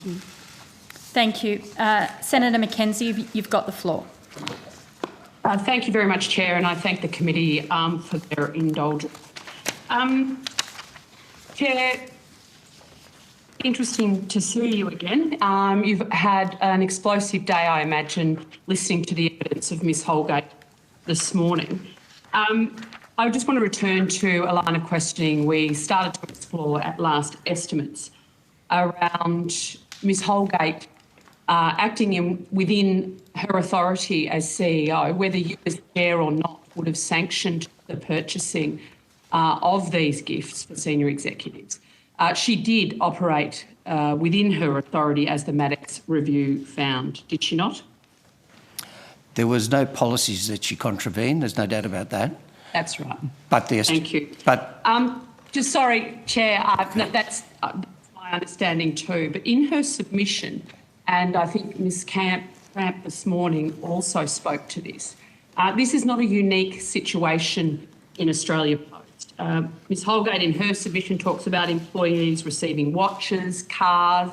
Thank you. Senator McKenzie, you've got the floor. Thank you very much, Chair, and I thank the committee for their indulgence. Chair, interesting to see you again. You've had an explosive day, I imagine, listening to the evidence of Ms Holgate this morning. I just want to return to a line of questioning we started to explore at last estimates around Ms Holgate acting within her authority as CEO, whether you as chair or not would have sanctioned the purchasing of these gifts for senior executives. She did operate within her authority, as the Maddox review found, did she not? There was no policies that she contravened, there's no doubt about that. That's right. But thank you. But just sorry, Chair, that's my understanding too, but in her submission, and I think Ms Camp this morning also spoke to this, this is not a unique situation in Australia Post. Ms Holgate in her submission talks about employees receiving watches, cars,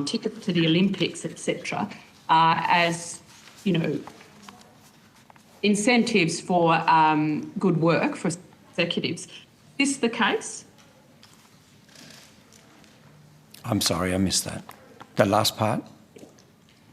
tickets to the Olympics, etc., as, you know, incentives for good work for executives. Is this the case? I'm sorry, I missed that. The last part?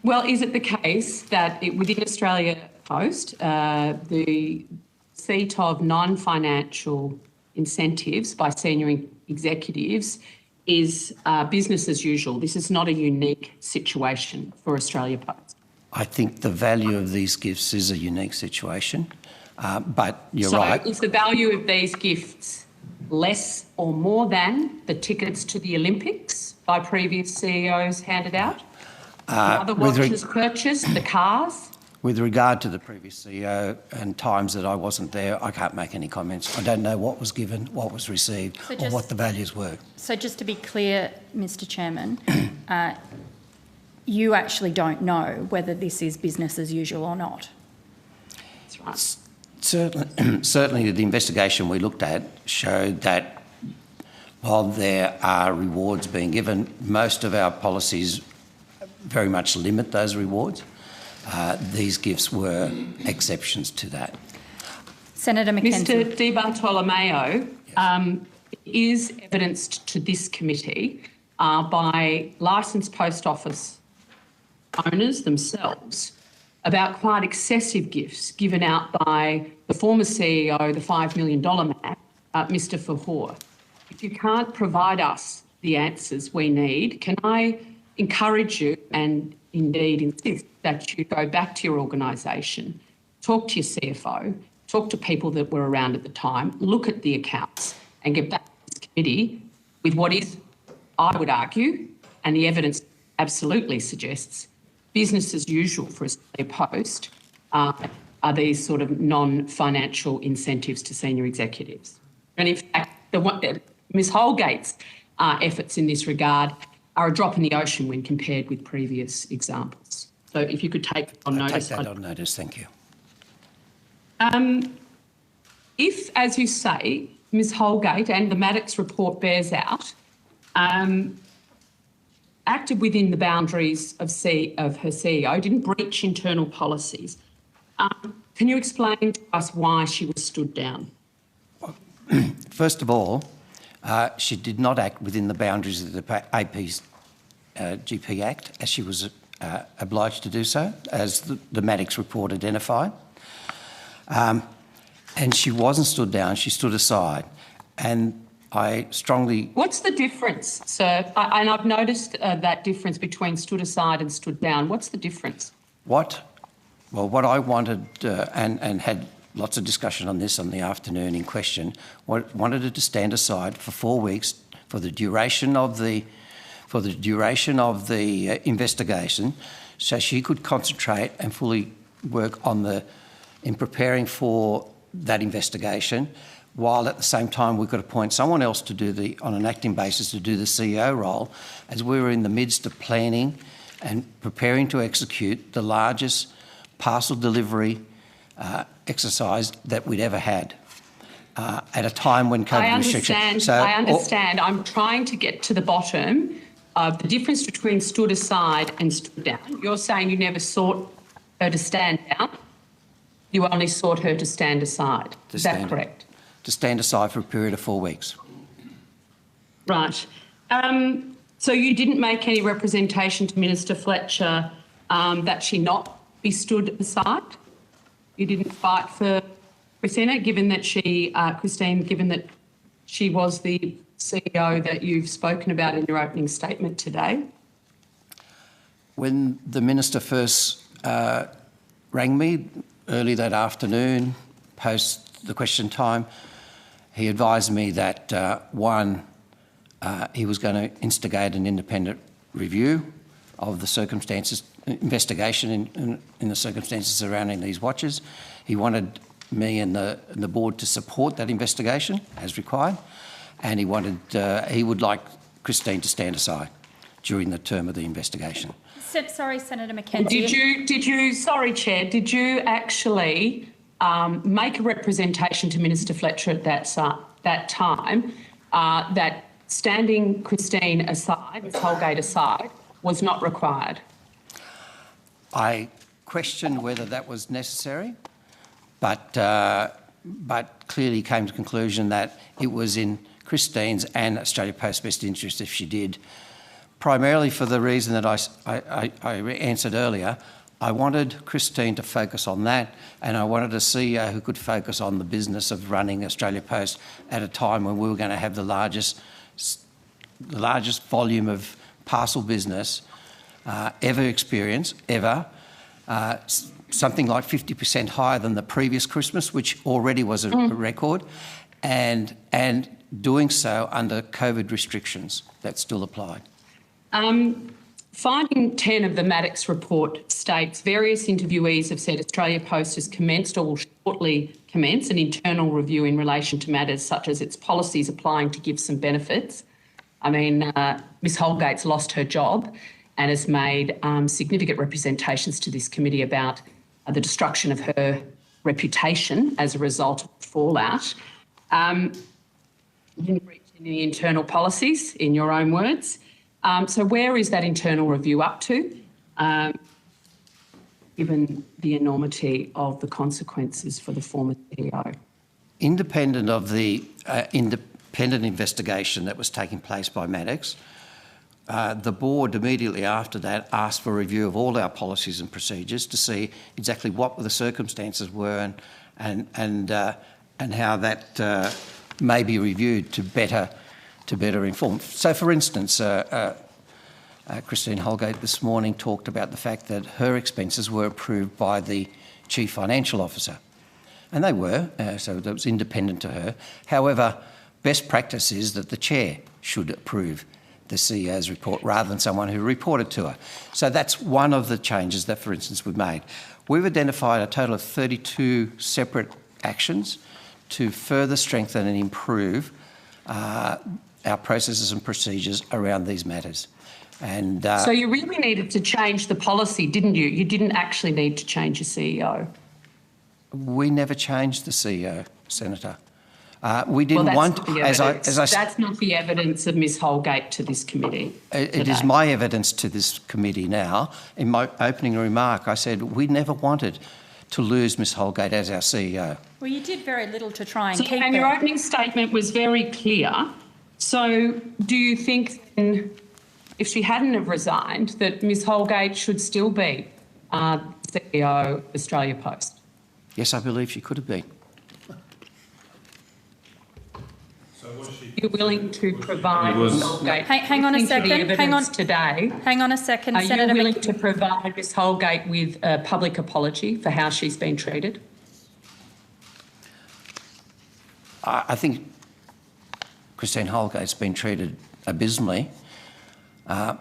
Well, is it the case that within Australia Post, the seat of non-financial incentives by senior executives is business as usual? This is not a unique situation for Australia Post. I think the value of these gifts is a unique situation, but you're right. So is the value of these gifts less or more than the tickets to the Olympics by previous CEOs handed out? The other watches purchased, the cars? With regard to the previous CEO and times that I wasn't there, I can't make any comments. I don't know what was given, what was received, or what the values were. So just to be clear, Mr Chairman, you actually don't know whether this is business as usual or not? That's right. Certainly the investigation we looked at showed that while there are rewards being given, most of our policies very much limit those rewards. These gifts were exceptions to that. Senator McKenzie. Mr Di Bartolomeo, yes. Is evidenced to this committee by licensed post office owners themselves about quite excessive gifts given out by the former CEO, the $5 million man, Mr Fahor. If you can't provide us the answers we need, can I encourage you and indeed insist that you go back to your organisation, talk to your CFO, talk to people that were around at the time, look at the accounts and get back to this committee with what is, I would argue, and the evidence absolutely suggests, business as usual for Australia Post are these sort of non-financial incentives to senior executives. And in fact, Ms Holgate's efforts in this regard are a drop in the ocean when compared with previous examples. So if you could take that on notice. Take that on notice, thank you. If, as you say, Ms Holgate and the Maddox report bears out, acted within the boundaries of her CEO, didn't breach internal policies, can you explain to us why she was stood down? First of all, she did not act within the boundaries of the AP's GP Act, as she was obliged to do so, as the Maddox report identified. And she wasn't stood down, she stood aside. And I strongly... What's the difference, sir? And I've noticed that difference between stood aside and stood down. What's the difference? Well, what I wanted, and had lots of discussion on this on the afternoon in question, wanted her to stand aside for 4 weeks for the duration of the investigation, so she could concentrate and fully work in preparing for that investigation, while at the same time we could appoint someone else to do on an acting basis to do the CEO role, as we were in the midst of planning and preparing to execute the largest parcel delivery exercise that we'd ever had at a time when COVID restrictions... I understand. I'm trying to get to the bottom the difference between stood aside and stood down. You're saying you never sought her to stand down. You only sought her to stand aside. Is that correct? To stand aside for a period of 4 weeks. Right. So you didn't make any representation to Minister Fletcher that she not be stood aside? You didn't fight for Christina, given that Christine, given that she was the CEO that you've spoken about in your opening statement today? When the Minister first rang me early that afternoon, post the question time, he advised me that, he was going to instigate an independent review of the circumstances, investigation in the circumstances surrounding these watches. He wanted me and the board to support that investigation as required, and he would like Christine to stand aside during the term of the investigation. Sorry, Senator McKenzie. Did you actually make a representation to Minister Fletcher at that time that standing Christine aside, Ms Holgate aside, was not required? I question whether that was necessary, but clearly came to the conclusion that it was in Christine's and Australia Post's best interest if she did, primarily for the reason that I answered earlier. I wanted Christine to focus on that, and I wanted a CEO who could focus on the business of running Australia Post at a time when we were going to have the largest volume of parcel business ever experienced, something like 50% higher than the previous Christmas, which already was a record, and doing so under COVID restrictions that still applied. Finding 10 of the Maddox report states various interviewees have said Australia Post has commenced or will shortly commence an internal review in relation to matters such as its policies applying to give some benefits. I mean, Ms Holgate's lost her job and has made significant representations to this committee about the destruction of her reputation as a result of fallout. You didn't reach any internal policies, in your own words. So where is that internal review up to, given the enormity of the consequences for the former CEO? Independent of the independent investigation that was taking place by Maddox, the board immediately after that asked for a review of all our policies and procedures to see exactly what the circumstances were and how that may be reviewed to better inform. So, for instance, Christine Holgate this morning talked about the fact that her expenses were approved by the Chief Financial Officer, and they were, so that was independent to her. However, best practice is that the Chair should approve the CEO's report rather than someone who reported to her. So that's one of the changes that, for instance, we've made. We've identified a total of 32 separate actions to further strengthen and improve our processes and procedures around these matters. And so you really needed to change the policy, didn't you? You didn't actually need to change your CEO. We never changed the CEO, Senator. We didn't want, that's not the evidence of Ms Holgate to this committee. It is my evidence to this committee now. In my opening remark, I said we never wanted to lose Ms Holgate as our CEO. Well, you did very little to try and keep her. And your opening statement was very clear. So do you think then, if she hadn't have resigned, that Ms Holgate should still be CEO of Australia Post? Yes, I believe she could have been. You're willing to provide Ms Holgate? Hang on a second. Hang on today. Hang on a second, Are Senator. You willing to provide Ms Holgate with a public apology for how she's been treated? I think Christine Holgate's been treated abysmally, but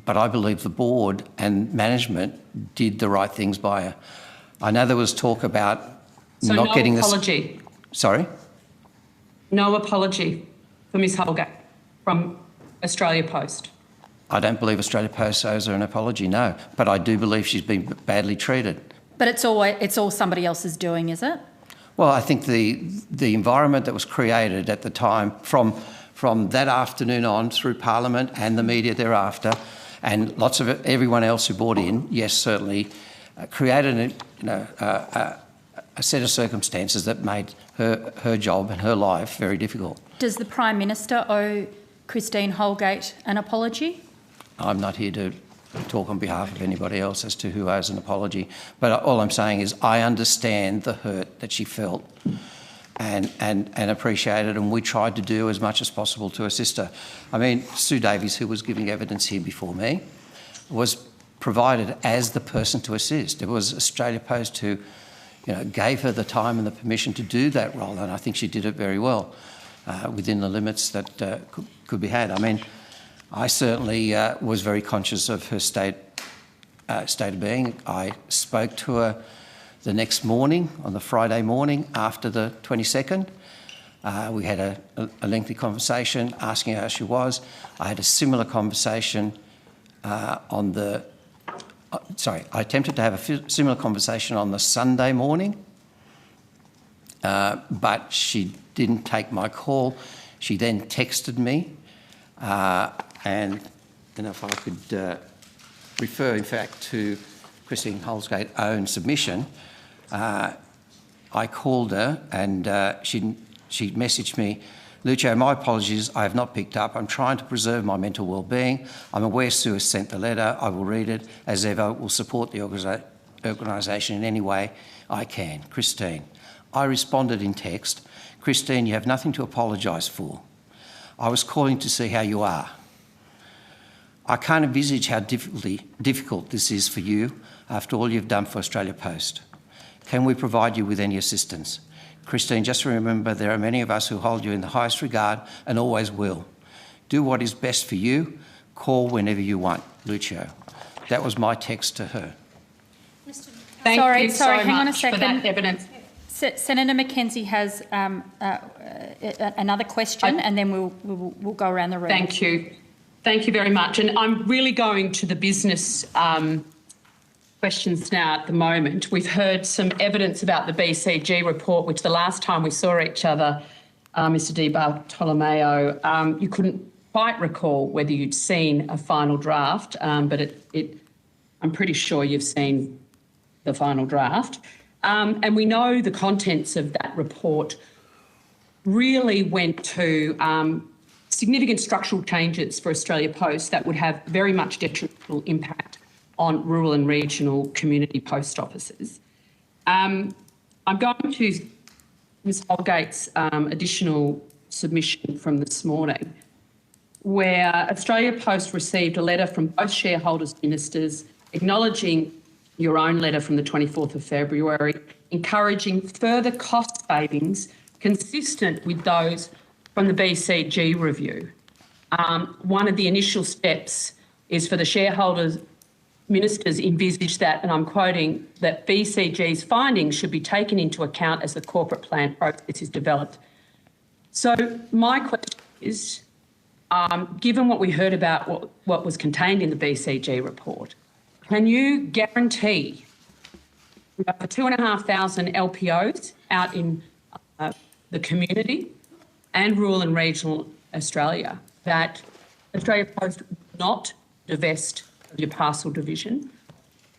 I believe the board and management did the right things by her. I know there was talk about not getting this. So no apology? Sorry? No apology for Ms Holgate from Australia Post? I don't believe Australia Post owes her an apology, no, but I do believe she's been badly treated. But it's all somebody else's doing, is it? Well, I think the environment that was created at the time from from that afternoon on through Parliament and the media thereafter, and lots of everyone else who bought in, yes, certainly, created a set of circumstances that made her job and her life very difficult. Does the Prime Minister owe Christine Holgate an apology? I'm not here to talk on behalf of anybody else as to who owes an apology, but all I'm saying is I understand the hurt that she felt and appreciate it, and we tried to do as much as possible to assist her. I mean, Sue Davies, who was giving evidence here before me, was provided as the person to assist. It was Australia Post who, gave her the time and the permission to do that role, and I think she did it very well within the limits that could be had. I mean, I certainly was very conscious of her state of being. I spoke to her the next morning, on the Friday morning after the 22nd. We had a lengthy conversation asking her how she was. I had a similar conversation I attempted to have a similar conversation on the Sunday morning, but she didn't take my call. She then texted me, and then if I could refer, in fact, to Christine Holgate's own submission, I called her and she messaged me, "Lucio, my apologies, I have not picked up. I'm trying to preserve my mental well-being. I'm aware Sue has sent the letter. I will read it. As ever, will support the organisation in any way I can. Christine." I responded in text, "Christine, you have nothing to apologise for. I was calling to see how you are. I can't envisage how difficult this is for you after all you've done for Australia Post. Can we provide you with any assistance? Christine, just remember there are many of us who hold you in the highest regard and always will. Do what is best for you. Call whenever you want. Lucio." That was my text to her. Thank you so hang on a much for second. that evidence. Senator Mackenzie has another question, and then we'll go around the room. Thank you. Thank you very much. And I'm really going to the business questions now at the moment. We've heard some evidence about the BCG report, which the last time we saw each other, Mr Di Bartolomeo, you couldn't quite recall whether you'd seen a final draft, but I'm pretty sure you've seen the final draft. And we know the contents of that report really went to significant structural changes for Australia Post that would have very much detrimental impact on rural and regional community post offices. I'm going to Ms Holgate's additional submission from this morning, where Australia Post received a letter from both shareholders' ministers acknowledging your own letter from the 24th of February, encouraging further cost savings consistent with those from the BCG review. One of the initial steps is for the shareholders' ministers envisage that, and I'm quoting, that BCG's findings should be taken into account as the corporate plan process is developed. So my question is, given what we heard about what was contained in the BCG report, can you guarantee for 2,500 LPOs out in the community and rural and regional Australia that Australia Post will not divest of your parcel division,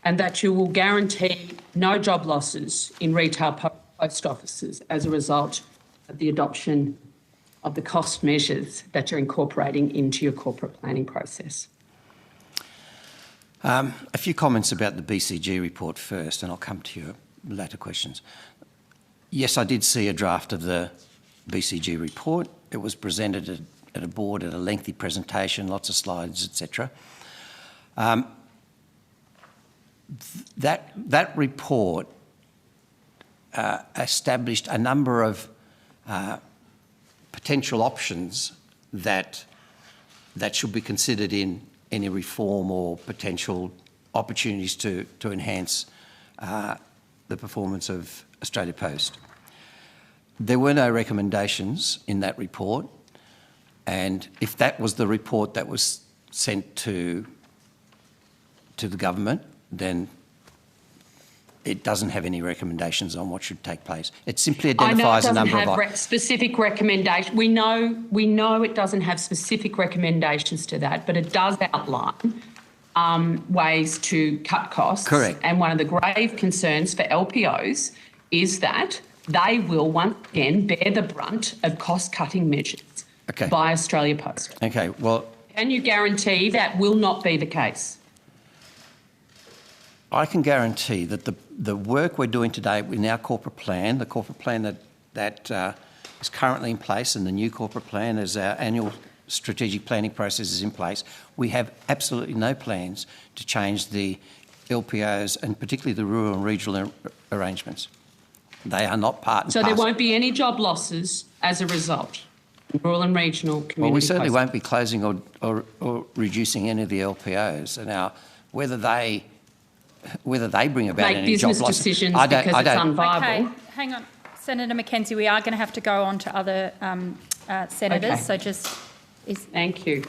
and that you will guarantee no job losses in retail post offices as a result of the adoption of the cost measures that you're incorporating into your corporate planning process? A few comments about the BCG report first, and I'll come to your latter questions. Yes, I did see a draft of the BCG report. It was presented at a board at a lengthy presentation, lots of slides, etc. That report established a number of potential options that should be considered in any reform or potential opportunities to enhance the performance of Australia Post. There were no recommendations in that report, and if that was the report that was sent to the government, then it doesn't have any recommendations on what should take place. It simply I know it identifies a doesn't number have of... specific recommendations. We know it doesn't have specific recommendations to that, but it does outline ways to cut costs. Correct. And one of the grave concerns for LPOs is that they will once again bear the brunt of cost-cutting measures by Australia Post. Okay, well... Can you guarantee that will not be the case? I can guarantee that the work we're doing today in our corporate plan, the corporate plan that is currently in place, and the new corporate plan as our annual strategic planning process is in place, we have absolutely no plans to change the LPOs and particularly the rural and regional arrangements. They are not part and So parcel. there won't be any job losses as a result? Rural and regional community. Well, we certainly posts. won't be closing or reducing any of the LPOs. Now, whether they bring about make any job business losses, decisions I don't. because it's unviable. Okay, hang on. Senator Mackenzie, we are going to have to go on to other senators, Okay. so just... Thank you.